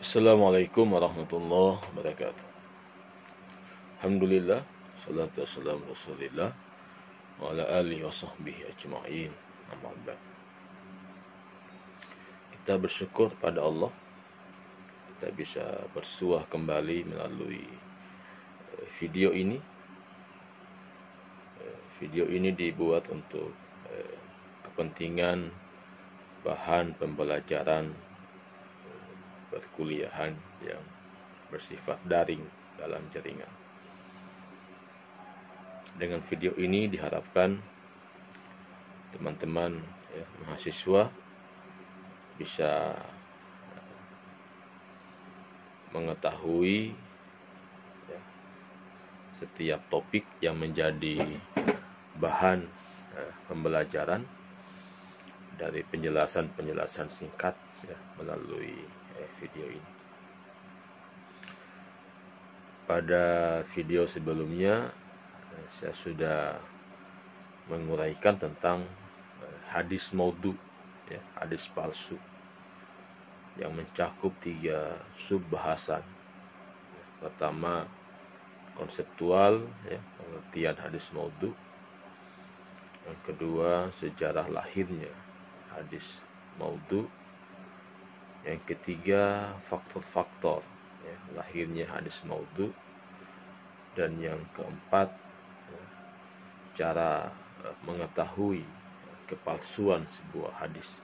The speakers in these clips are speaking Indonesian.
Assalamualaikum warahmatullahi wabarakatuh. Alhamdulillah, salatu wassalamu rasulillah wa ala alihi wa sahbihi ajma'in. Amma ba'd. Kita bersyukur pada Allah kita bisa bersuah kembali melalui video ini. Video ini dibuat untuk kepentingan bahan pembelajaran perkuliahan yang bersifat daring dalam jaringan. Dengan video ini diharapkan teman-teman mahasiswa bisa mengetahui setiap topik yang menjadi bahan pembelajaran dari penjelasan singkat melalui video ini. Pada video sebelumnya saya sudah menguraikan tentang hadis maudhu, hadis palsu, yang mencakup 3 sub-bahasan. Pertama, konseptual, pengertian hadis maudhu. Yang kedua, sejarah lahirnya hadis maudhu. Yang ketiga, faktor-faktor lahirnya hadis maudhu. Dan yang keempat, cara mengetahui kepalsuan sebuah hadis.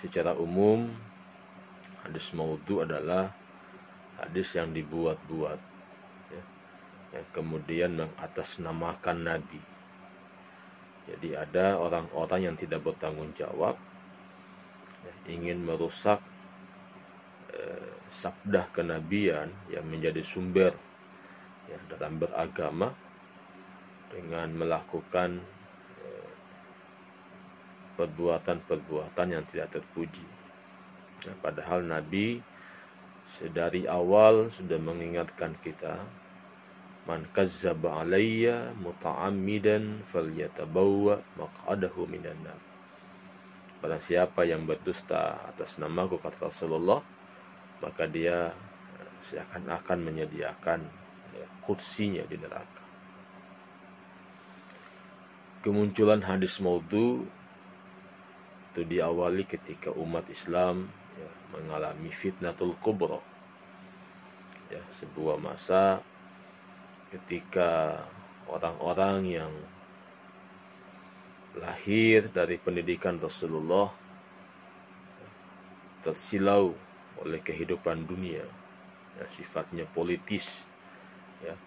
Secara umum, hadis maudhu adalah hadis yang dibuat-buat, yang kemudian mengatasnamakan Nabi. Jadi ada orang-orang yang tidak bertanggung jawab, ingin merusak sabda kenabian yang menjadi sumber dalam beragama dengan melakukan perbuatan-perbuatan yang tidak terpuji. Padahal Nabi sedari awal sudah mengingatkan kita, man kazzaba alayya muta'ammidan falyatabawwa maq'adahu minan nar. Barang siapa yang berdusta atas namaku, kata Rasulullah, maka dia seakan-akan menyediakan kursinya di neraka. Kemunculan hadis maudhu itu diawali ketika umat Islam mengalami fitnatul kubra, sebuah masa ketika orang-orang yang lahir dari pendidikan Rasulullah tersilau oleh kehidupan dunia sifatnya politis,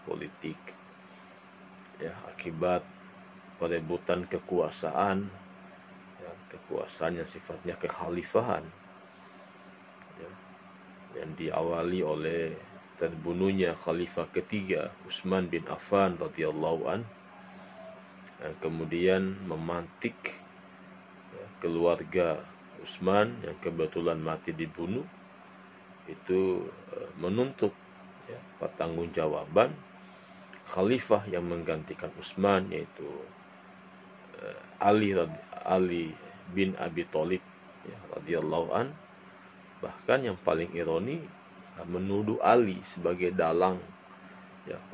politik, akibat perebutan kekuasaan, kekuasaan yang sifatnya kekhalifahan, yang diawali oleh terbunuhnya khalifah ketiga Utsman bin Affan radhiyallahu an, yang kemudian memantik keluarga Utsman yang kebetulan mati dibunuh, itu menuntut pertanggungjawaban khalifah yang menggantikan Utsman, yaitu Ali bin Abi Thalib radhiyallahu an. Bahkan yang paling ironi, menuduh Ali sebagai dalang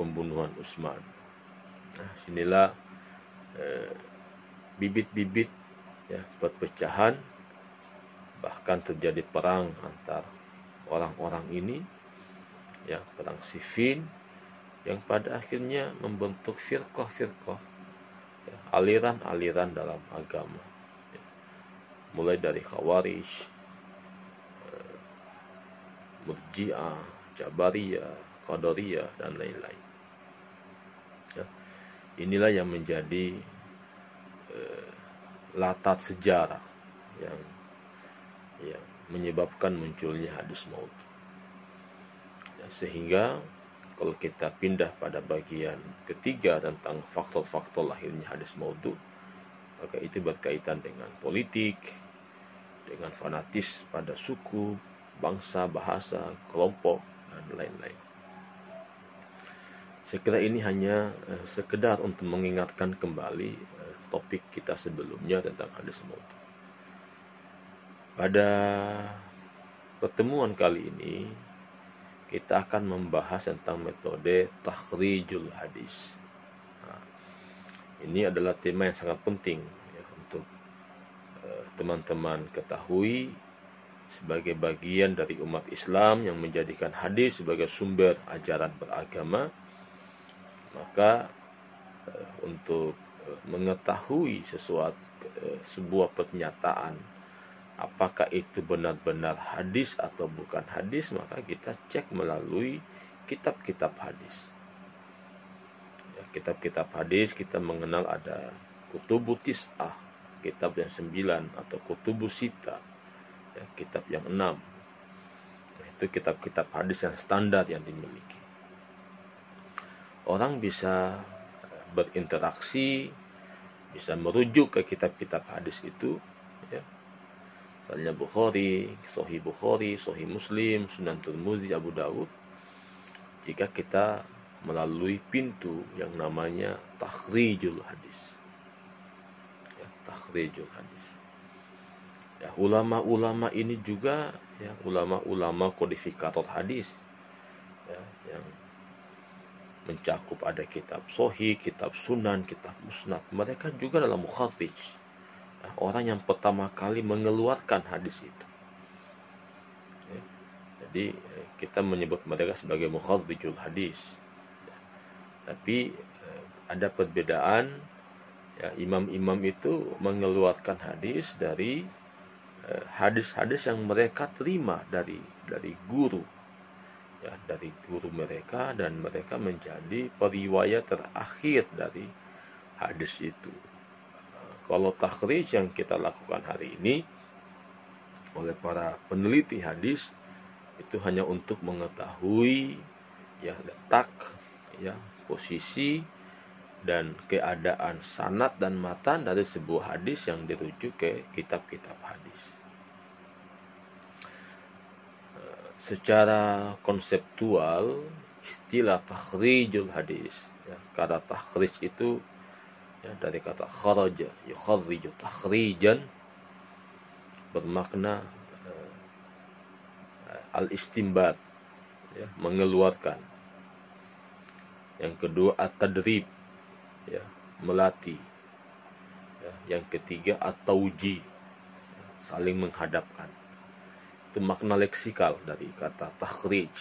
pembunuhan Utsman. Sinilah bibit-bibit perpecahan, bahkan terjadi perang antar orang-orang ini, perang sifin yang pada akhirnya membentuk firqah-firqah, aliran-aliran dalam agama, mulai dari Khawarij, Murji'ah, Jabariyah, Qadariyah, dan lain-lain. Inilah yang menjadi latar sejarah yang menyebabkan munculnya hadis maudhu. Sehingga kalau kita pindah pada bagian ketiga tentang faktor-faktor lahirnya hadis maudhu, maka itu berkaitan dengan politik, dengan fanatis pada suku, bangsa, bahasa, kelompok, dan lain-lain. Saya kira ini hanya sekedar untuk mengingatkan kembali topik kita sebelumnya tentang hadis maudhu. Pada pertemuan kali ini kita akan membahas tentang metode takhrijul hadis. Nah, ini adalah tema yang sangat penting ya, untuk teman-teman ketahui sebagai bagian dari umat Islam yang menjadikan hadis sebagai sumber ajaran beragama. Maka untuk mengetahui sebuah pernyataan apakah itu benar-benar hadis atau bukan hadis, maka kita cek melalui kitab-kitab hadis. Ya, kitab-kitab hadis kita mengenal ada Kutubut Tis'ah, kitab yang 9, atau Kutubus Sita, ya, kitab yang 6. Nah, itu kitab-kitab hadis yang standar yang dimiliki. Orang bisa berinteraksi, bisa merujuk ke kitab-kitab hadis itu, ya. Misalnya Bukhari, Sahih Muslim, Sunan Tirmizi, Abu Dawud. Jika kita melalui pintu yang namanya takhrijul hadis. Ya, takhrijul hadis. Ya, ulama-ulama ini juga ya, ulama-ulama kodifikator hadis. Ya, yang mencakup ada kitab Sahih, kitab Sunan, kitab Musnad. Mereka juga dalam mukharrij. Orang yang pertama kali mengeluarkan hadis itu. Ya, jadi kita menyebut mereka sebagai mukharrijul hadis. Ya, tapi ada perbedaan. Ya, imam-imam itu mengeluarkan hadis dari hadis-hadis yang mereka terima dari guru. Ya, dari guru mereka, dan mereka menjadi periwayat terakhir dari hadis itu. Kalau takhrij yang kita lakukan hari ini oleh para peneliti hadis itu hanya untuk mengetahui ya letak, ya posisi dan keadaan sanad dan matan dari sebuah hadis yang dirujuk ke kitab-kitab hadis. Secara konseptual, istilah takhrijul hadis, ya, kata takhrij itu ya, dari kata kharaja yukharriju takhrijan, bermakna al-istinbat, ya, mengeluarkan. Yang kedua at-tadrib, ya, melatih. Ya, yang ketiga at-tauji, ya, saling menghadapkan. Itu makna leksikal dari kata takhrij.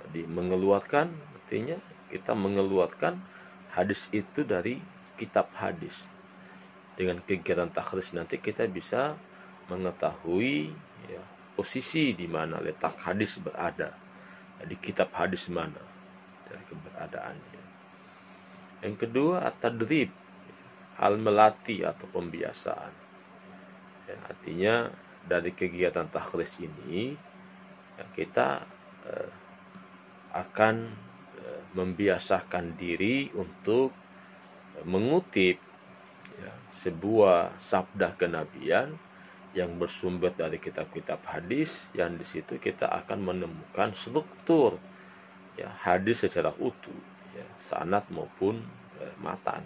Jadi mengeluarkan artinya kita mengeluarkan hadis itu dari kitab hadis. Dengan kegiatan takhrij nanti kita bisa mengetahui ya, posisi di mana letak hadis berada, di kitab hadis mana ya, keberadaannya. Yang kedua at-tadrib, hal melatih atau pembiasaan. Ya, artinya dari kegiatan takhrij ini ya, kita akan membiasakan diri untuk mengutip ya, sebuah sabda kenabian yang bersumber dari kitab-kitab hadis, yang di situ kita akan menemukan struktur ya, hadis secara utuh, ya, sanad maupun matan.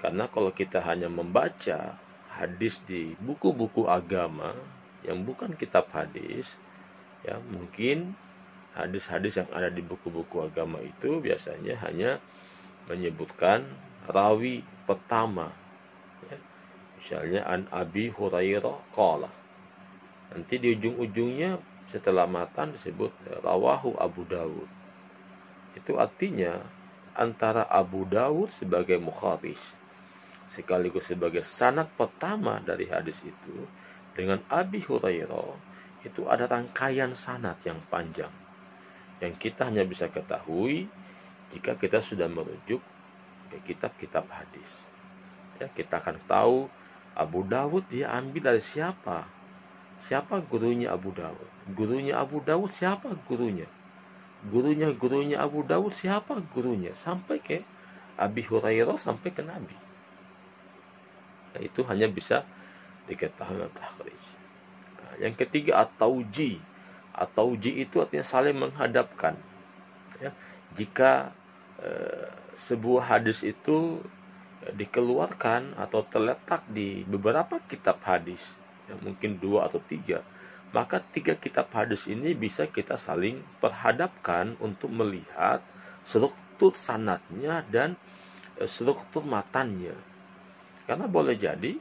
Karena kalau kita hanya membaca hadis di buku-buku agama yang bukan kitab hadis, ya mungkin hadis-hadis yang ada di buku-buku agama itu biasanya hanya menyebutkan rawi pertama, ya. Misalnya an Abi Hurairah qala, nanti di ujung-ujungnya setelah matan disebut rawahu Abu Dawud. Itu artinya antara Abu Dawud sebagai mukharrij sekaligus sebagai sanad pertama dari hadis itu dengan Abi Hurairah itu ada rangkaian sanad yang panjang yang kita hanya bisa ketahui jika kita sudah merujuk ke kitab-kitab hadis. Ya, kita akan tahu Abu Dawud dia ambil dari siapa? Siapa gurunya Abu Dawud? Gurunya Abu Dawud siapa gurunya? Gurunya Abu Dawud siapa gurunya? Sampai ke Abi Hurairah, sampai ke Nabi. Nah, itu hanya bisa diketahui oleh takhrij. Nah, yang ketiga at-tauji. At-tauji itu artinya saling menghadapkan. Ya, jika sebuah hadis itu dikeluarkan atau terletak di beberapa kitab hadis, ya, mungkin 2 atau 3, maka 3 kitab hadis ini bisa kita saling perhadapkan untuk melihat struktur sanadnya dan struktur matannya. Karena boleh jadi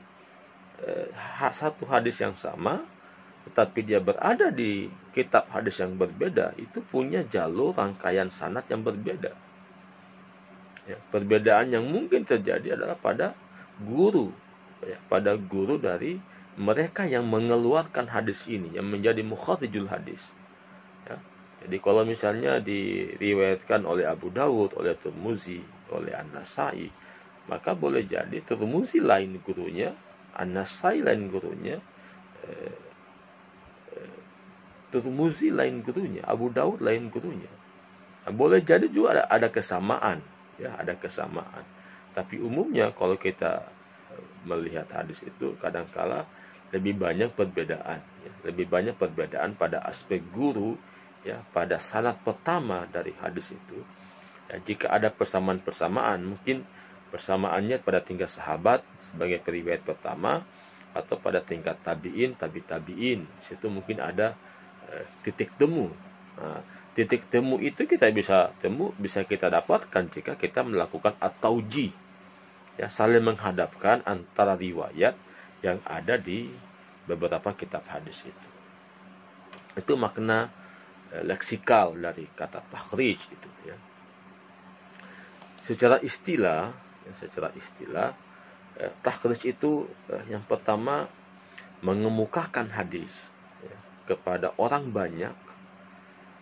satu hadis yang sama, tetapi dia berada di kitab hadis yang berbeda, itu punya jalur rangkaian sanad yang berbeda. Ya, perbedaan yang mungkin terjadi adalah pada guru, ya, pada guru dari mereka yang mengeluarkan hadis ini, yang menjadi mukharijul hadis. Ya. Jadi kalau misalnya diriwayatkan oleh Abu Dawud, oleh Tirmizi, oleh An-Nasai, maka boleh jadi Tirmizi lain gurunya, An-Nasai lain gurunya, Tirmizi lain gurunya, Abu Dawud lain gurunya. Nah, boleh jadi juga ada kesamaan, ya, ada kesamaan. Tapi umumnya kalau kita melihat hadis itu kadangkala lebih banyak perbedaan, ya, lebih banyak perbedaan pada aspek guru, ya, pada sanad pertama dari hadis itu. Ya, jika ada persamaan-persamaan, mungkin persamaannya pada tingkat sahabat sebagai periwayat pertama, atau pada tingkat tabiin, tabiin, situ mungkin ada titik temu. Nah, titik temu itu kita bisa kita dapatkan jika kita melakukan at-tauji, ya, saling menghadapkan antara riwayat yang ada di beberapa kitab hadis itu. Itu makna leksikal dari kata takhrij itu, ya. Secara istilah, takhrij itu yang pertama mengemukakan hadis, ya, kepada orang banyak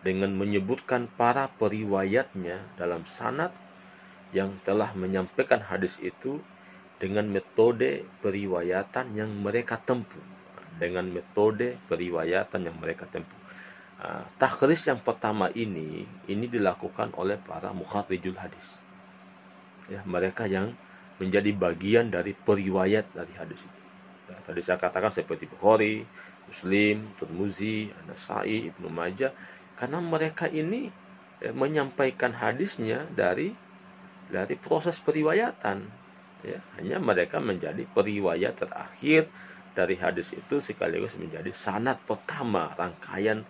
dengan menyebutkan para periwayatnya dalam sanad yang telah menyampaikan hadis itu dengan metode periwayatan yang mereka tempuh. Takhrij yang pertama ini dilakukan oleh para mukharijul hadis, ya, mereka yang menjadi bagian dari periwayat dari hadis itu. Ya, tadi saya katakan seperti Bukhari, Muslim, Tirmizi, An-Nasai, Ibnu Majah, karena mereka ini menyampaikan hadisnya dari proses periwayatan, ya, hanya mereka menjadi periwayat terakhir dari hadis itu sekaligus menjadi sanad pertama, rangkaian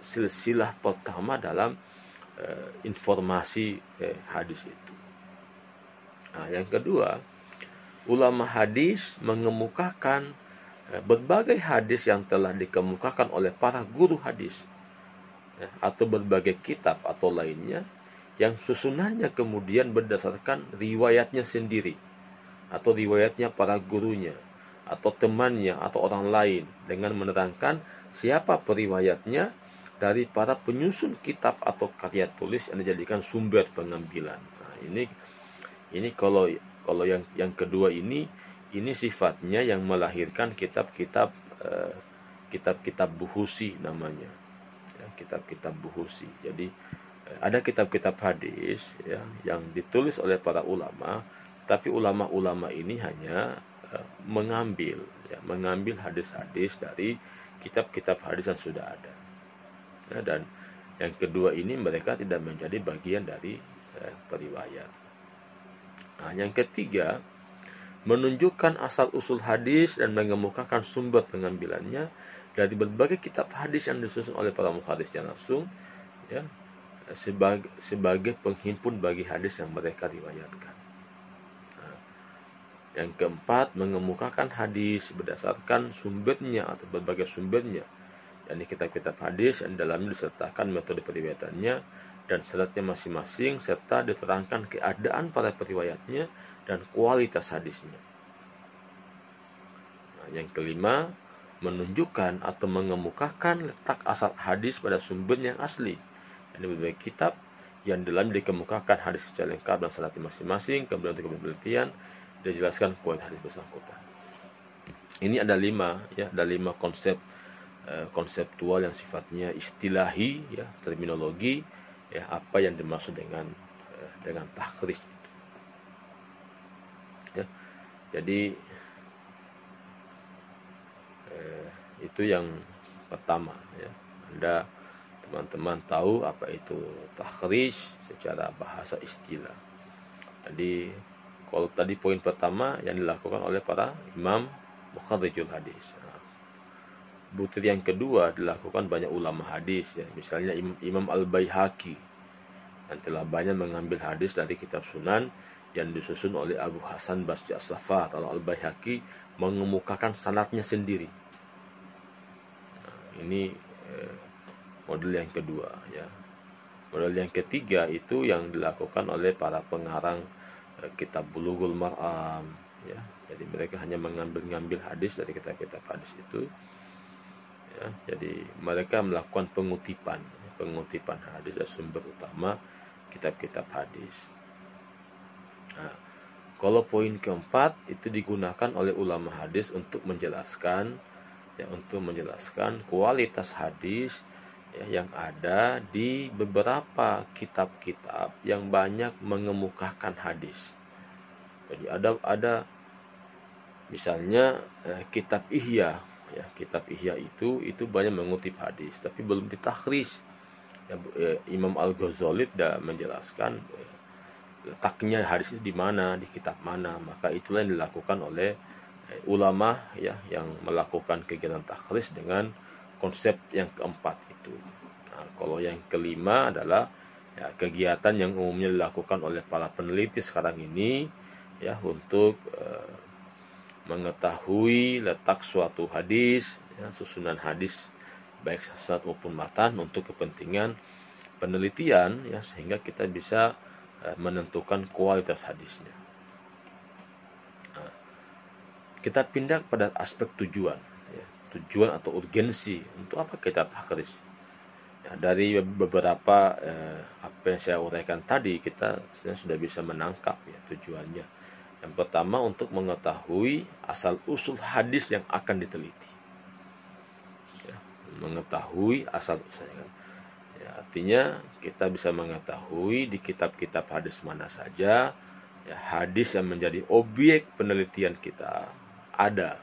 silsilah pertama dalam informasi hadis itu. Nah, yang kedua, ulama hadis mengemukakan berbagai hadis yang telah dikemukakan oleh para guru hadis, ya, atau berbagai kitab atau lainnya yang susunannya kemudian berdasarkan riwayatnya sendiri atau riwayatnya para gurunya atau temannya atau orang lain, dengan menerangkan siapa periwayatnya dari para penyusun kitab atau karya tulis yang dijadikan sumber pengambilan. Nah, ini kalau yang kedua ini sifatnya yang melahirkan kitab-kitab buhusi namanya, ya, kitab-kitab buhusi. Jadi ada kitab-kitab hadis, ya, yang ditulis oleh para ulama, tapi ulama-ulama ini hanya mengambil hadis-hadis dari kitab-kitab hadis yang sudah ada, ya, dan yang kedua ini mereka tidak menjadi bagian dari periwayat. Nah, yang ketiga, menunjukkan asal-usul hadis dan mengemukakan sumber pengambilannya dari berbagai kitab hadis yang disusun oleh para muhadisnya langsung, ya, sebagai penghimpun bagi hadis yang mereka riwayatkan. Nah, yang keempat, mengemukakan hadis berdasarkan sumbernya atau berbagai sumbernya, yakni kitab-kitab hadis yang dalamnya disertakan metode periwayatannya dan syaratnya masing-masing, serta diterangkan keadaan para periwayatnya dan kualitas hadisnya. Nah, yang kelima, menunjukkan atau mengemukakan letak asal hadis pada sumbernya yang asli, yakni berbagai kitab yang dalam dikemukakan hadis secara lengkap dan syaratnya masing-masing, kemudian untuk penelitian dijelaskan kualitas hadis bersangkutan. Ini ada 5 konseptual yang sifatnya istilahi, ya, terminologi, ya, apa yang dimaksud dengan takhrij itu. Ya, jadi itu yang pertama, ya. Teman-teman tahu apa itu takhrij secara bahasa istilah. Jadi kalau tadi poin pertama yang dilakukan oleh para imam mukharijul hadis. Nah, butir yang kedua dilakukan banyak ulama hadis, ya. Misalnya Imam Al-Baihaqi yang telah banyak mengambil hadis dari kitab Sunan yang disusun oleh Abu Hasan Basri As-Saffar. Kalau Al-Baihaqi mengemukakan sanadnya sendiri. Nah, ini model yang kedua, ya. Model yang ketiga itu yang dilakukan oleh para pengarang kitab Bulughul Maram, ya. Jadi mereka hanya mengambil hadis dari kitab-kitab hadis itu, ya. Jadi mereka melakukan pengutipan hadis dari sumber utama kitab-kitab hadis. Nah, kalau poin keempat itu digunakan oleh ulama hadis untuk menjelaskan kualitas hadis, ya, yang ada di beberapa kitab-kitab yang banyak mengemukakan hadis. Jadi ada misalnya kitab Ihya, ya. Kitab Ihya itu banyak mengutip hadis tapi belum ditakhrij. Ya, Imam Al-Ghazali tidak menjelaskan letaknya hadis itu di mana, di kitab mana. Maka itulah yang dilakukan oleh ulama, ya, yang melakukan kegiatan takhrij dengan konsep yang keempat itu. Nah, kalau yang kelima adalah, ya, kegiatan yang umumnya dilakukan oleh para peneliti sekarang ini, ya, untuk mengetahui letak suatu hadis, ya, susunan hadis baik sanad maupun matan untuk kepentingan penelitian, ya, sehingga kita bisa menentukan kualitas hadisnya. Nah, kita pindah pada aspek tujuan, ya, tujuan atau urgensi. Untuk apa kita takhrij? Ya, dari beberapa apa yang saya uraikan tadi, kita sebenarnya sudah bisa menangkap, ya, tujuannya. Yang pertama, untuk mengetahui asal usul hadis yang akan diteliti, ya, mengetahui asal usulnya. Ya, artinya kita bisa mengetahui di kitab-kitab hadis mana saja, ya, hadis yang menjadi objek penelitian kita ada.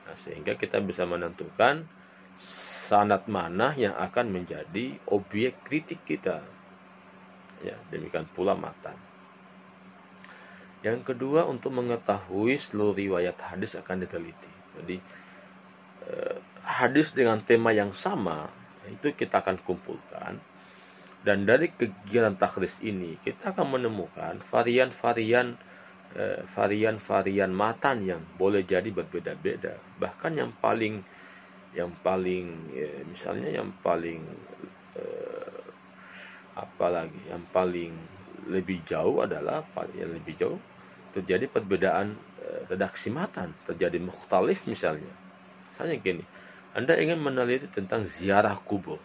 Nah, sehingga kita bisa menentukan sanad mana yang akan menjadi objek kritik kita, ya, demikian pula matan. Yang kedua, untuk mengetahui seluruh riwayat hadis akan diteliti. Jadi hadis dengan tema yang sama itu kita akan kumpulkan, dan dari kegiatan takhrij ini kita akan menemukan varian-varian matan yang boleh jadi berbeda-beda. Bahkan yang paling misalnya yang paling yang paling lebih jauh adalah terjadi perbedaan redaksi matan, terjadi mukhtalif. Misalnya gini, Anda ingin meneliti tentang ziarah kubur,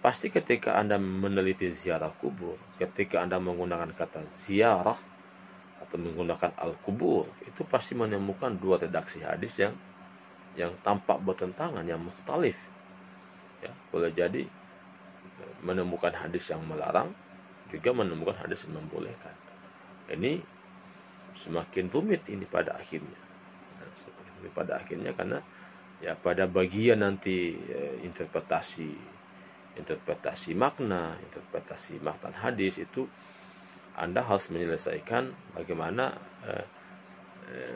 pasti ketika Anda meneliti ziarah kubur, ketika Anda menggunakan kata ziarah atau menggunakan al-kubur, itu pasti menemukan dua redaksi hadis yang tampak bertentangan, yang mukhtalif, ya. Boleh jadi menemukan hadis yang melarang, juga menemukan hadis yang membolehkan. Ini semakin rumit ini pada akhirnya. Karena, ya, pada bagian nanti interpretasi makna, interpretasi matan hadis itu Anda harus menyelesaikan bagaimana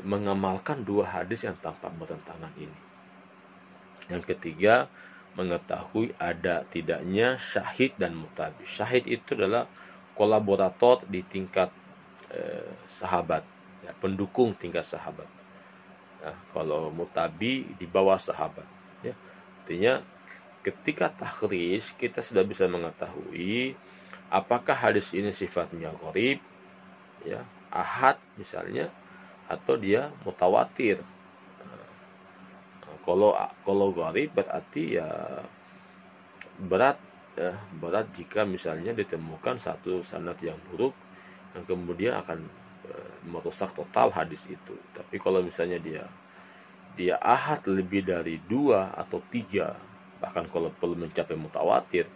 mengamalkan dua hadis yang tampak bertentangan ini. Yang ketiga, mengetahui ada tidaknya syahid dan mutabi. Syahid itu adalah kolaborator di tingkat sahabat, ya, pendukung tingkat sahabat. Nah, kalau mutabi di bawah sahabat, ya. Artinya ketika takhrij kita sudah bisa mengetahui apakah hadis ini sifatnya gharib, ya, ahad misalnya, atau dia mutawatir. Kalau gharib berarti, ya, berat jika misalnya ditemukan satu sanad yang buruk yang kemudian akan merusak total hadis itu. Tapi kalau misalnya dia ahad lebih dari 2 atau 3, bahkan kalau perlu mencapai mutawatir,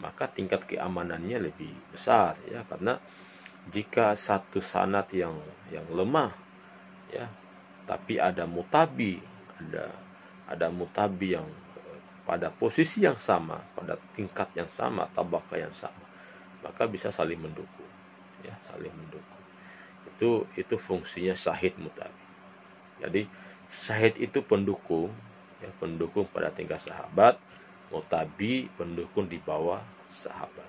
maka tingkat keamanannya lebih besar, ya, karena jika satu sanad yang lemah, ya, tapi ada mutabi yang pada posisi yang sama, pada tingkat yang sama, tabaqah yang sama, maka bisa saling mendukung, Itu fungsinya syahid mutabi. Jadi Syahid itu pendukung, ya, pendukung pada tingkat sahabat. Mutabi pendukung di bawah sahabat.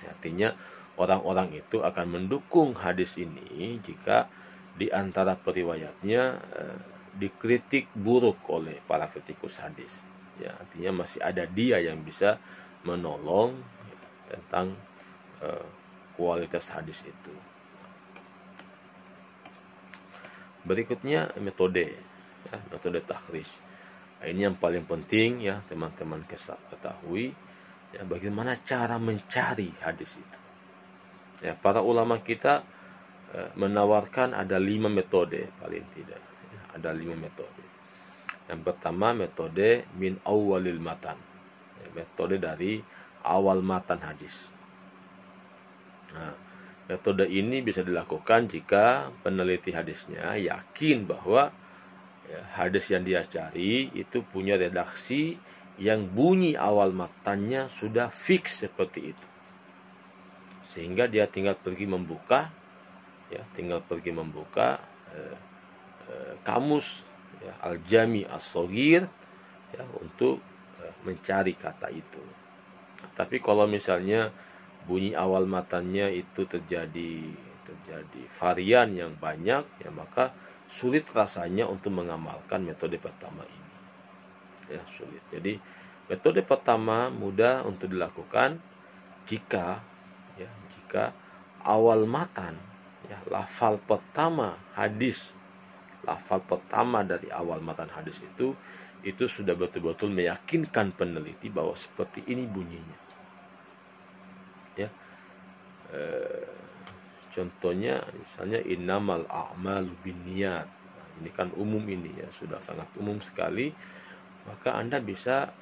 Artinya orang-orang itu akan mendukung hadis ini jika di antara periwayatnya dikritik buruk oleh para kritikus hadis. Ya, artinya masih ada dia yang bisa menolong ya, tentang kualitas hadis itu. Berikutnya metode, ya, metode takhrij. Nah, ini yang paling penting ya teman-teman ketahui, ya, bagaimana cara mencari hadis itu. Ya, para ulama kita menawarkan ada 5 metode paling tidak. Ya, ada 5 metode. Yang pertama metode min awwalil matan, ya, metode dari awal matan hadis. Nah, metode ini bisa dilakukan jika peneliti hadisnya yakin bahwa ya, hadis yang dia cari itu punya redaksi yang bunyi awal matanya sudah fix seperti itu, sehingga dia tinggal pergi membuka, ya, kamus, ya, Al-Jami As-Shaghir, ya, untuk mencari kata itu. Tapi kalau misalnya bunyi awal matanya itu terjadi varian yang banyak, ya, maka sulit rasanya untuk mengamalkan metode pertama ini. Ya, sulit. Jadi metode pertama mudah untuk dilakukan jika awal matan, ya, lafal pertama dari awal matan hadis itu sudah betul-betul meyakinkan peneliti bahwa seperti ini bunyinya. Ya, contohnya misalnya innamal a'malu binniyat. Nah, ini kan umum, ini ya sudah sangat umum sekali. Maka Anda bisa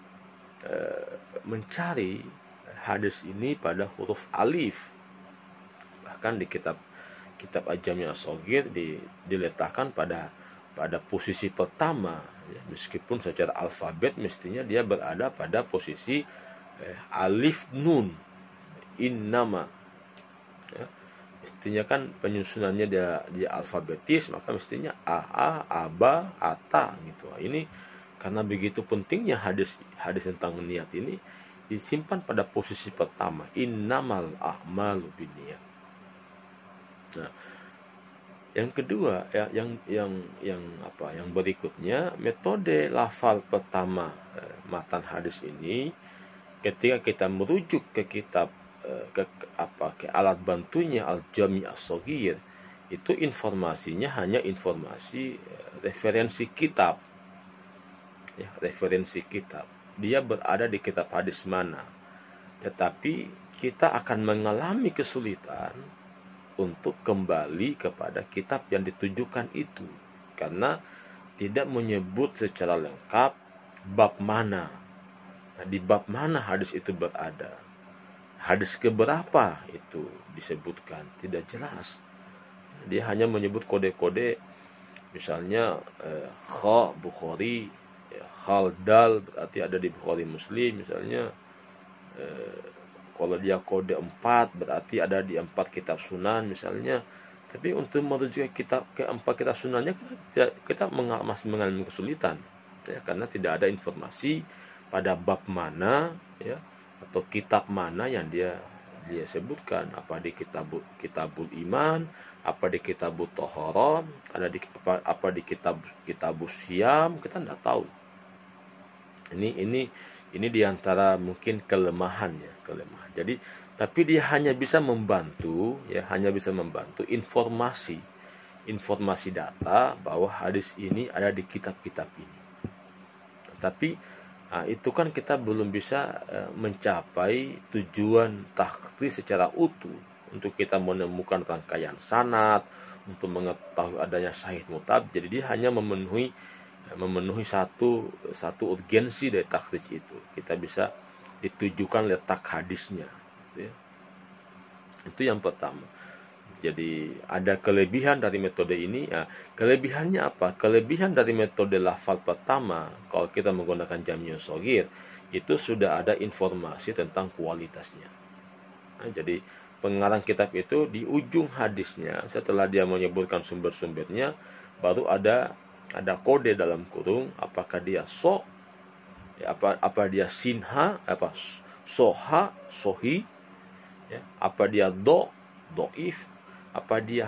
mencari hadis ini pada huruf alif. Bahkan di kitab Al-Jami' As-Shaghir diletakkan pada posisi pertama, ya, meskipun secara alfabet mestinya dia berada pada posisi alif nun innama, ya. Mestinya kan penyusunannya dia alfabetis, maka mestinya a, aba, ata gitu. Ini karena begitu pentingnya hadis tentang niat ini disimpan pada posisi pertama, innamal a'malu binniyat. Nah, yang kedua, ya, yang berikutnya, metode lafal pertama matan hadis ini, ketika kita merujuk ke kitab ke alat bantunya Al-Jami' As-Shaghir, itu informasinya hanya informasi referensi kitab. Ya, referensi kitab. Dia berada di kitab hadis mana. Tetapi kita akan mengalami kesulitan untuk kembali kepada kitab yang ditujukan itu, karena tidak menyebut secara lengkap bab mana. Nah, di bab mana hadis itu berada, hadis keberapa itu disebutkan, tidak jelas. Dia hanya menyebut kode-kode, misalnya kha Bukhari, ya, khal dal berarti ada di Bukhari Muslim misalnya. Kalau dia kode 4 berarti ada di 4 kitab sunan misalnya. Tapi untuk merujuk ke 4 kitab sunannya kita masih mengalami kesulitan, ya, karena tidak ada informasi pada bab mana, ya, atau kitab mana yang dia sebutkan. Apa di kitabul iman, apa di kitabut thaharah, apa di kitabus siam, kita tidak tahu. Ini diantara mungkin kelemahannya. Jadi, tapi dia hanya bisa membantu, ya, informasi data bahwa hadis ini ada di kitab-kitab ini. Tapi itu kan kita belum bisa mencapai tujuan takhrij secara utuh, untuk kita menemukan rangkaian sanad, untuk mengetahui adanya syahid mutab. Jadi dia hanya memenuhi satu urgensi dari takhrij itu. Kita bisa ditujukan letak hadisnya, ya. Itu yang pertama. Jadi ada kelebihan dari metode ini. Ya, kelebihannya apa? Kelebihan dari metode lafal pertama, kalau kita menggunakan Jami' As-Shaghir, itu sudah ada informasi tentang kualitasnya. Nah, jadi pengarang kitab itu di ujung hadisnya, setelah dia menyebutkan sumber-sumbernya, baru ada ada kode dalam kurung, apakah dia so, ya, apa dia sinha, apa soha, sohi, ya, apa dia doif, apa dia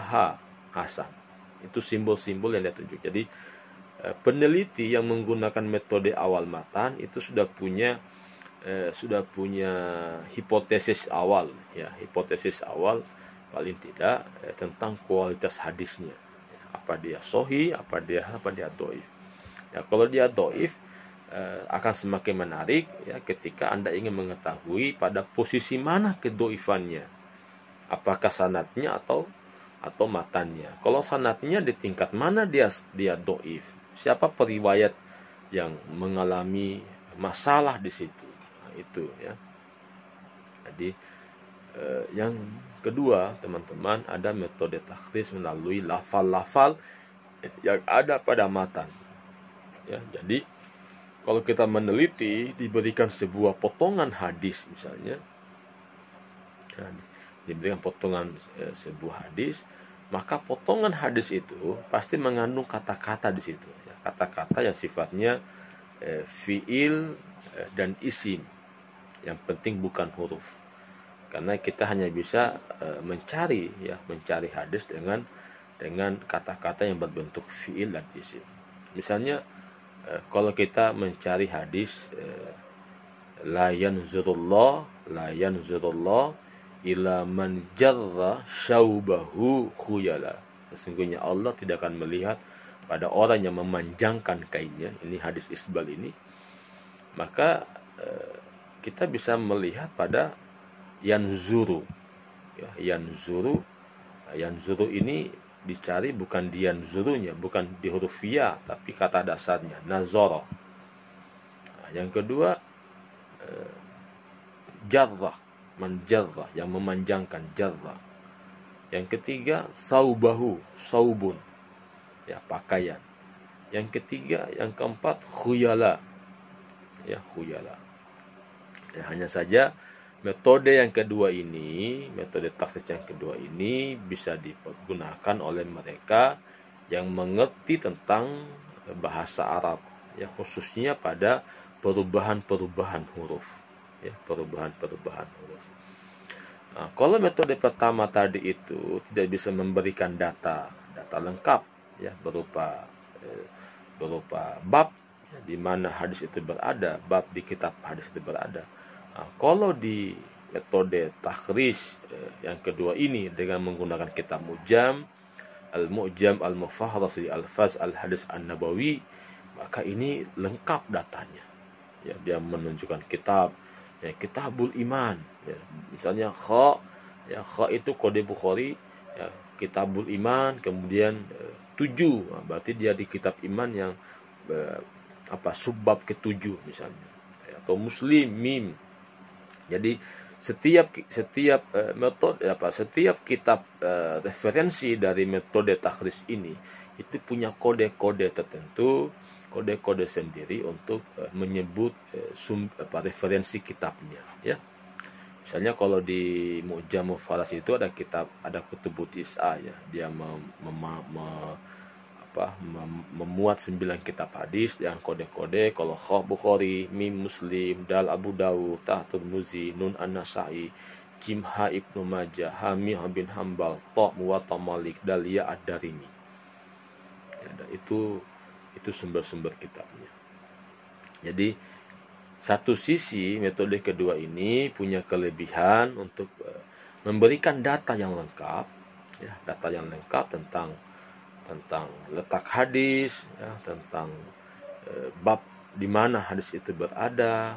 hasan. Itu simbol-simbol yang dia tunjuk. Jadi peneliti yang menggunakan metode awal matan itu sudah punya hipotesis awal, ya, hipotesis awal paling tidak tentang kualitas hadisnya. Apa dia sohi, apa dia doif. Ya, kalau dia doif akan semakin menarik ya ketika Anda ingin mengetahui pada posisi mana kedoifannya. Apakah sanadnya atau matannya. Kalau sanadnya di tingkat mana dia doif. Siapa periwayat yang mengalami masalah di situ. Nah, itu ya. Jadi yang kedua, teman-teman, ada metode takhris melalui lafal-lafal yang ada pada matan. Ya, jadi kalau kita meneliti, diberikan sebuah potongan hadis misalnya, ya, diberikan potongan sebuah hadis, maka potongan hadis itu pasti mengandung kata-kata di situ. Ya, kata-kata yang sifatnya fiil dan isim. Yang penting bukan huruf. Karena kita hanya bisa mencari hadis dengan kata-kata yang berbentuk fiil dan isim. Misalnya kalau kita mencari hadis la yanzurullah ila man jarra syaubahu khuyala. Sesungguhnya Allah tidak akan melihat pada orang yang memanjangkan kainnya. Ini hadis isbal ini. Maka kita bisa melihat pada yanzuru. Ya, yanzuru ini dicari bukan di yanzurunya, bukan di huruf ya, tapi kata dasarnya nazara. Nah, yang kedua jarrah, menjarrah, yang memanjangkan, jarrah. Yang ketiga saubahu, saubun, ya, pakaian. Yang ketiga, yang keempat khuyala, ya, khuyala. Ya, hanya saja metode yang kedua ini, metode takhris yang kedua ini bisa digunakan oleh mereka yang mengerti tentang bahasa Arab, ya, khususnya pada perubahan-perubahan huruf, ya, perubahan-perubahan huruf. Nah, kalau metode pertama tadi itu tidak bisa memberikan data lengkap, ya, berupa bab, ya, di mana hadis itu berada, bab di kitab hadis itu berada. Nah, kalau di metode takhris yang kedua ini dengan menggunakan kitab Mu'jam, Al-Mu'jam Al-Mufahras li Al-Faz Al-Hadis An-Nabawi, maka ini lengkap datanya. Ya, dia menunjukkan kitab, ya, Kitabul Iman, ya, misalnya kha, ya, kha itu kode Bukhari, ya, Kitabul Iman, kemudian 7, nah, berarti dia di kitab iman yang subbab ke-7 misalnya, ya, atau Muslim mim. Jadi setiap metode setiap kitab referensi dari metode takhris ini itu punya kode-kode tertentu, kode-kode sendiri untuk menyebut referensi kitabnya, ya. Misalnya kalau di Mu'jam Faras itu ada kutubut is'a, ya. Dia memuat 9 kitab hadis dengan kode-kode. Kalau kha Bukhari, mim Muslim, dal Abu Dawud, ta Tirmizi, nun An-Nasa'i, jim ha Ibnu Majah, ha bin Hambal, ta Muwatta Malik, dal ya Ad-Darimi. Ya, itu sumber-sumber kitabnya. Jadi satu sisi metode kedua ini punya kelebihan untuk memberikan data yang lengkap, ya, tentang letak hadis, ya, tentang bab di mana hadis itu berada,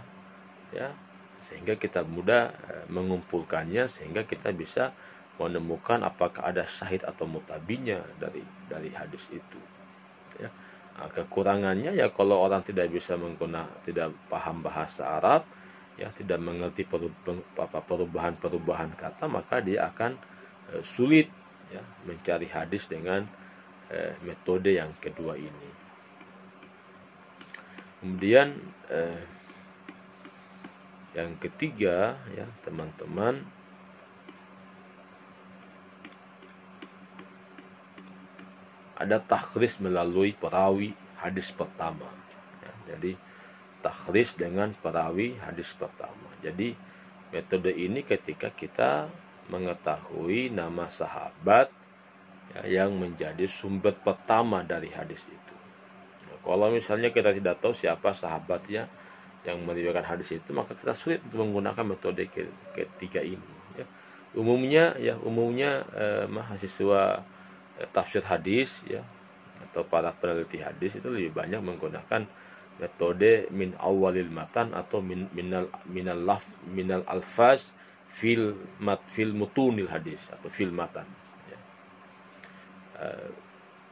ya, sehingga kita mudah mengumpulkannya, sehingga kita bisa menemukan apakah ada syahid atau mutabinya dari hadis itu, ya. Nah, kekurangannya ya kalau orang tidak paham bahasa Arab, ya, tidak mengerti perubahan kata, maka dia akan sulit, ya, mencari hadis dengan metode yang kedua ini. Kemudian yang ketiga, ya, teman-teman, ada takhris melalui perawi hadis pertama. Ya, jadi takhris dengan perawi hadis pertama. Jadi metode ini ketika kita mengetahui nama sahabat ya, yang menjadi sumber pertama dari hadis itu. Nah, kalau misalnya kita tidak tahu siapa sahabatnya yang meriwayatkan hadis itu, maka kita sulit untuk menggunakan metode ketiga ini. Ya. Umumnya mahasiswa tafsir hadis ya atau para peneliti hadis itu lebih banyak menggunakan metode min awalil matan atau minal alfaz fil mutunil hadis atau fil matan ya.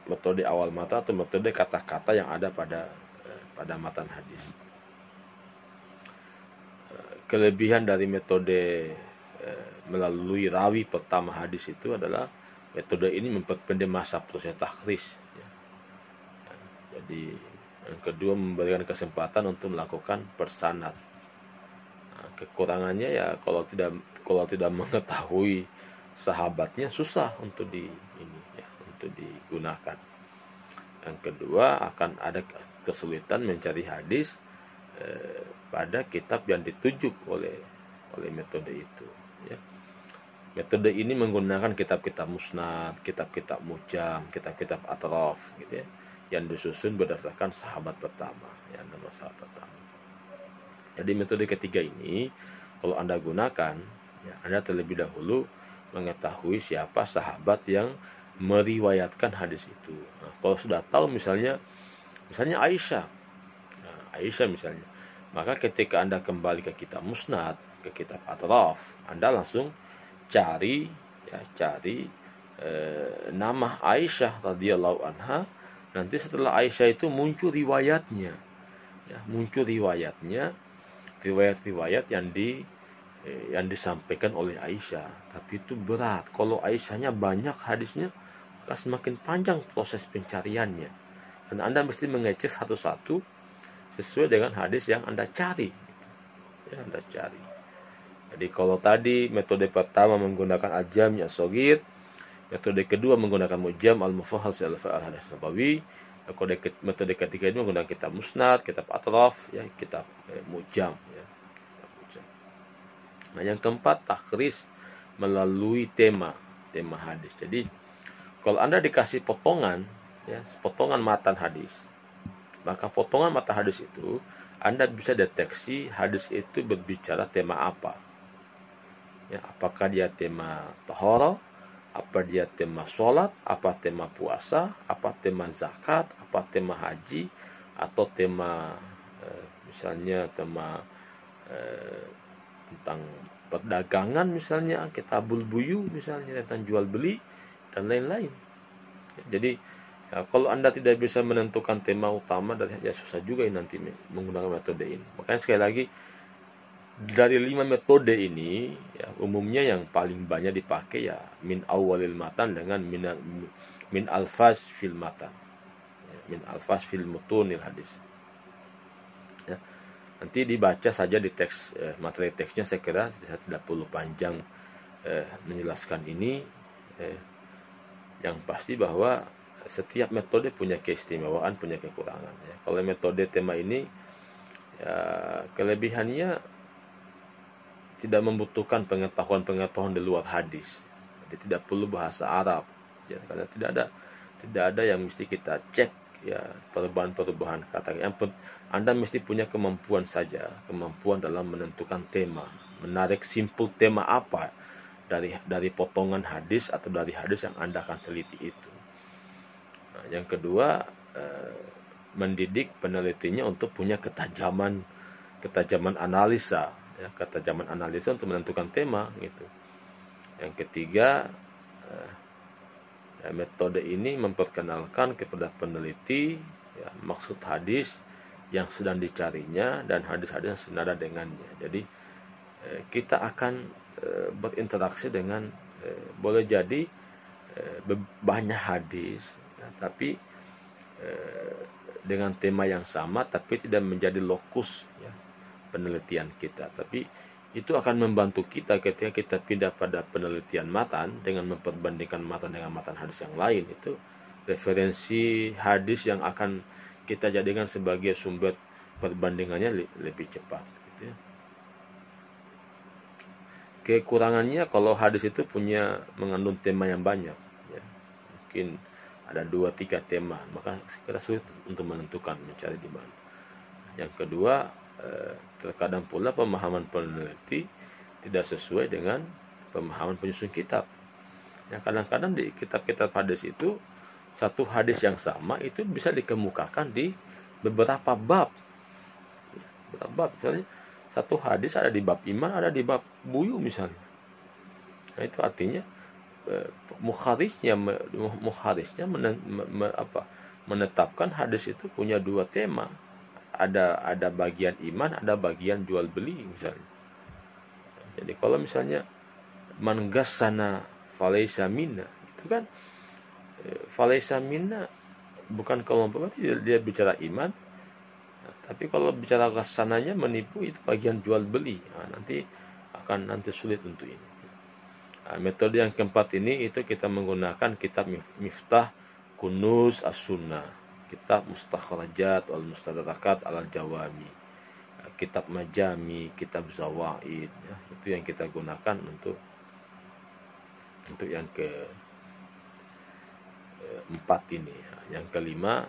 Metode awal matan atau metode kata-kata yang ada pada matan hadis. Kelebihan dari metode melalui rawi pertama hadis itu adalah metode ini memperpendek masa proses takhris ya. Jadi yang kedua, memberikan kesempatan untuk melakukan persanad. Nah, kekurangannya ya kalau tidak mengetahui sahabatnya susah untuk untuk digunakan. Yang kedua, akan ada kesulitan mencari hadis pada kitab yang dituju oleh metode itu. Ya. Metode ini menggunakan kitab-kitab musnad, kitab-kitab mujam, kitab-kitab atraf, gitu ya, yang disusun berdasarkan sahabat pertama, ya, nama sahabat pertama. Jadi metode ketiga ini kalau Anda gunakan, ya, Anda terlebih dahulu mengetahui siapa sahabat yang meriwayatkan hadis itu. Nah, kalau sudah tahu misalnya Aisyah, nah, Aisyah misalnya, maka ketika Anda kembali ke kitab musnad, ke kitab atraf, Anda langsung cari nama Aisyah radhiyallahu anha. Nanti setelah Aisyah itu muncul riwayatnya, ya, riwayat-riwayat yang disampaikan oleh Aisyah. Tapi itu berat. Kalau Aisyahnya banyak hadisnya, maka semakin panjang proses pencariannya. Dan Anda mesti mengecek satu-satu sesuai dengan hadis yang Anda cari. Ya, Anda cari. Jadi kalau tadi metode pertama menggunakan al-jami' as-shaghir, metode kedua menggunakan mujam al-mufahhal al-hadis nabawi, metode ketiga ini menggunakan kitab musnad, kitab atraf, ya, kitab mujam, ya. Nah, yang keempat, takhris melalui tema hadis. Jadi kalau Anda dikasih potongan, ya, potongan matan hadis, maka potongan matan hadis itu Anda bisa deteksi hadis itu berbicara tema apa. Ya, apakah dia tema taharah, apa dia tema sholat, apa tema puasa, apa tema zakat, apa tema haji, atau tema misalnya tema tentang perdagangan, misalnya kitabul buyu, misalnya tentang jual beli dan lain-lain. Jadi ya, kalau Anda tidak bisa menentukan tema utama, ya susah juga nanti menggunakan metode ini. Makanya sekali lagi, dari 5 metode ini ya, umumnya yang paling banyak dipakai ya min awalil matan dengan min alfaz fil matan, ya, min alfaz fil mutunil hadis. Ya, nanti dibaca saja di teks, materi teksnya. Saya kira saya tidak perlu panjang menjelaskan ini. Yang pasti bahwa setiap metode punya keistimewaan, punya kekurangan. Ya. Kalau metode tema ini ya, kelebihannya tidak membutuhkan pengetahuan di luar hadis. Jadi tidak perlu bahasa Arab. Ya, karena tidak ada yang mesti kita cek ya perubahan kata. Anda mesti punya kemampuan saja, kemampuan dalam menentukan tema, menarik simpul tema apa dari potongan hadis atau dari hadis yang Anda akan teliti itu. Nah, yang kedua, mendidik penelitinya untuk punya ketajaman analisa. Ya, ketajaman analisa untuk menentukan tema gitu. Yang ketiga, ya, metode ini memperkenalkan kepada peneliti ya, maksud hadis yang sedang dicarinya dan hadis-hadis yang senada dengannya. Jadi kita akan berinteraksi dengan boleh jadi banyak hadis ya, tapi dengan tema yang sama, tapi tidak menjadi lokus ya penelitian kita. Tapi itu akan membantu kita ketika kita pindah pada penelitian matan dengan memperbandingkan matan dengan matan hadis yang lain. Itu referensi hadis yang akan kita jadikan sebagai sumber perbandingannya lebih cepat gitu ya. Kekurangannya kalau hadis itu mengandung tema yang banyak ya. Mungkin ada 2-3 tema, maka kita sulit untuk menentukan mencari di mana. Yang kedua, terkadang pula pemahaman peneliti tidak sesuai dengan pemahaman penyusun kitab. Ya, kadang-kadang di kitab-kitab hadis itu satu hadis yang sama itu bisa dikemukakan di beberapa bab. Beberapa bab, misalnya satu hadis ada di bab iman, ada di bab buyu misalnya. Nah, itu artinya mukharisnya menetapkan hadis itu punya 2 tema. Ada bagian iman, ada bagian jual beli misalnya. Jadi kalau misalnya man gassana falaysa minna, itu kan falaysa minna bukan kelompok, dia bicara iman. Tapi kalau bicara gassananya menipu, itu bagian jual beli. Nah, nanti sulit untuk ini. Nah, metode yang keempat ini itu kita menggunakan kitab Miftah Kunuz As-Sunnah, kitab Mustakhrajat wal Mustadrakat al Jawami, kitab Majami, kitab Zawaid ya. Itu yang kita gunakan untuk yang keempat ini. Yang kelima,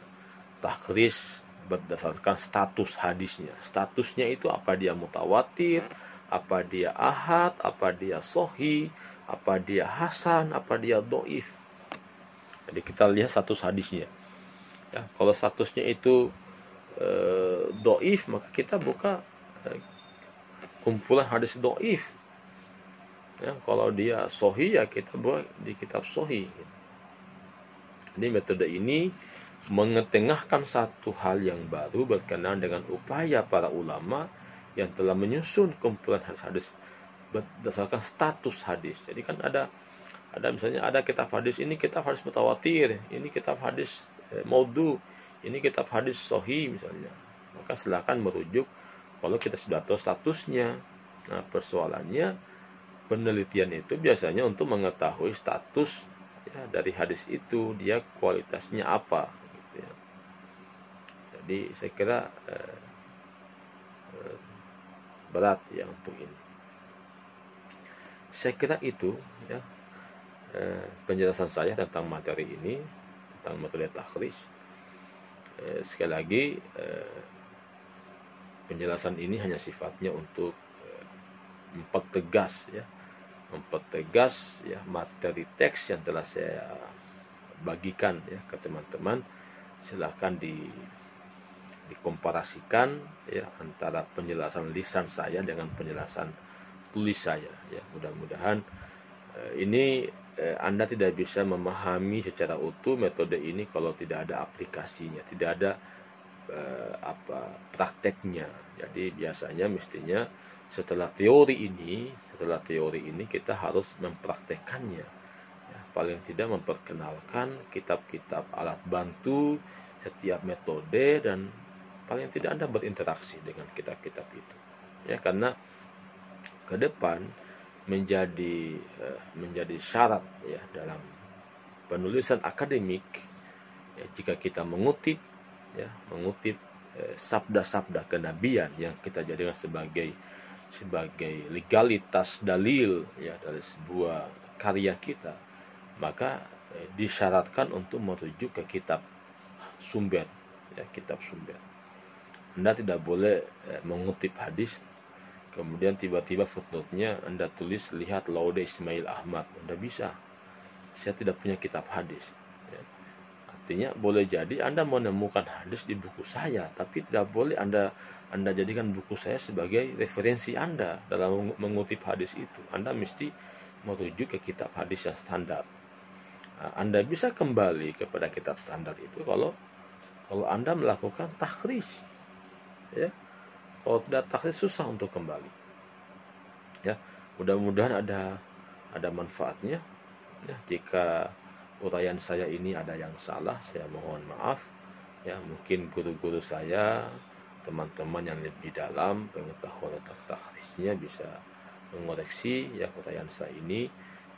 takhris berdasarkan status hadisnya. Statusnya itu apa dia mutawatir, apa dia ahad, apa dia sahih, apa dia hasan, apa dia dhaif. Jadi kita lihat status hadisnya. Ya, kalau statusnya itu dhaif, maka kita buka kumpulan hadis dhaif. Ya, kalau dia sahih, ya kita buka di kitab sahih. Jadi metode ini mengetengahkan satu hal yang baru berkenaan dengan upaya para ulama yang telah menyusun kumpulan hadis berdasarkan status hadis. Jadi kan ada misalnya ada kitab hadis, ini kitab hadis mutawatir, ini kitab hadis maudhu, ini kitab hadis sahih misalnya. Maka silakan merujuk kalau kita sudah tahu statusnya. Nah, persoalannya penelitian itu biasanya untuk mengetahui status ya, dari hadis itu, dia kualitasnya apa gitu ya. Jadi saya kira berat ya untuk ini. Saya kira itu ya penjelasan saya tentang materi ini, tentang metode takhris. Sekali lagi penjelasan ini hanya sifatnya untuk mempertegas ya materi teks yang telah saya bagikan ya ke teman-teman. Silahkan dikomparasikan ya antara penjelasan lisan saya dengan penjelasan tulis saya ya. Mudah-mudahan ini Anda tidak bisa memahami secara utuh metode ini kalau tidak ada aplikasinya, tidak ada prakteknya. Jadi biasanya mestinya setelah teori ini kita harus mempraktekkannya ya, paling tidak memperkenalkan kitab-kitab alat bantu setiap metode, dan paling tidak Anda berinteraksi dengan kitab-kitab itu ya, karena ke depan menjadi syarat ya dalam penulisan akademik ya, jika kita mengutip sabda-sabda kenabian yang kita jadikan sebagai legalitas dalil ya dari sebuah karya kita, maka disyaratkan untuk merujuk ke kitab sumber ya, kitab sumber. Anda tidak boleh mengutip hadis kemudian tiba-tiba footnote-nya Anda tulis lihat Laude Ismail Ahmad. Anda bisa, saya tidak punya kitab hadis ya. Artinya boleh jadi Anda menemukan hadis di buku saya, tapi tidak boleh Anda jadikan buku saya sebagai referensi Anda dalam mengutip hadis itu. Anda mesti merujuk ke kitab hadis yang standar. Nah, Anda bisa kembali kepada kitab standar itu kalau Anda melakukan takhris ya. Kalau tidak takhris susah untuk kembali ya. Mudah-mudahan ada manfaatnya ya. Jika uraian saya ini ada yang salah, saya mohon maaf ya. Mungkin guru-guru saya, teman-teman yang lebih dalam pengetahuan tentang takhrisnya bisa mengoreksi ya uraian saya ini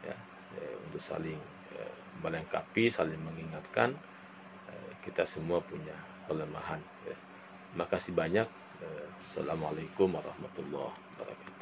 ya, untuk saling melengkapi, saling mengingatkan. Kita semua punya kelemahan. Ya. Terima kasih banyak. Assalamualaikum warahmatullahi wabarakatuh.